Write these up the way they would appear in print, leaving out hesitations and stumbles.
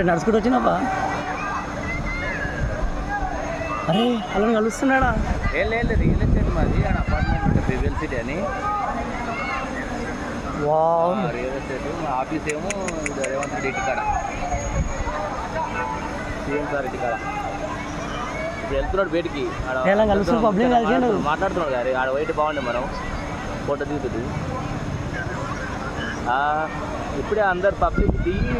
అరే నడుచుకుంటూ వచ్చినావా? అరే అలా కలుస్తున్నాడా? ఏం లేదు, రియల్ ఎస్టేట్ మాది ఆడ అపార్ట్మెంట్ ఉంటుంది బిబిఎల్ సిటీ అని. రియల్ ఎస్టేట్ మా ఆఫీస్ ఏమో రేవంత్ రెడ్డి ఇంటికాడ, సీఎం సార్ ఇంటికాడ. ఇప్పుడు వెళ్తున్నాడు బయటికి, మాట్లాడుతున్నాడు గారి ఆడ వైట్ బాగుండే మనం ఫోటో దిగుతుంది. ఇప్పుడే అందరు పబ్లిక్ దిగి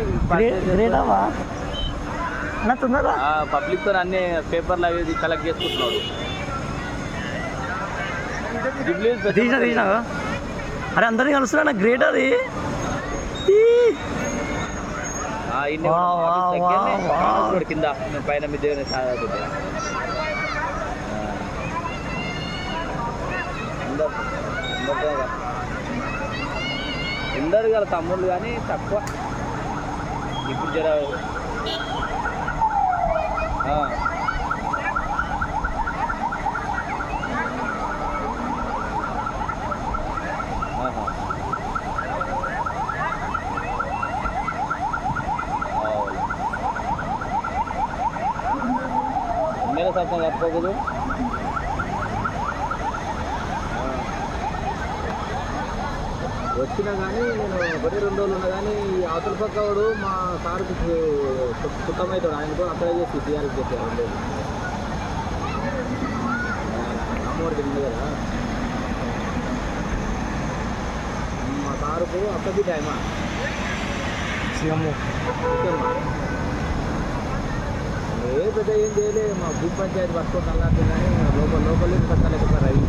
పబ్లిక్ తో అన్ని పేపర్లు అవి కలెక్ట్ చేసుకుంటున్నాడు. అరే అందరినీ కలుస్తున్నా, గ్రేట్ అది. కింద పైన మీ దేవుని అందరు గల తమ్ముళ్ళు కానీ తక్కువ ఇప్పుడు జర ఎమ్మెల్యే సత్యం తప్పకూడదు. వచ్చినా కానీ నేను ఒకటి 2 రోజులు ఉన్నా కానీ అవతల పక్క వాడు మా సార్కి సుఖమవుతాడు, ఆయన కూడా అప్లై చేసి టీఆర్ఎస్ చెప్పారు 2 రోజులు. అమ్మవారికి ఉంది కదా మా సారుకు అప్పటి టైమా ఏ పెద్ద ఏం చేయలేదు, మా భూ పంచాయతీ పట్టుకోవడం అలాంటి కానీ లోపల కట్టలేకపోయారు. రవి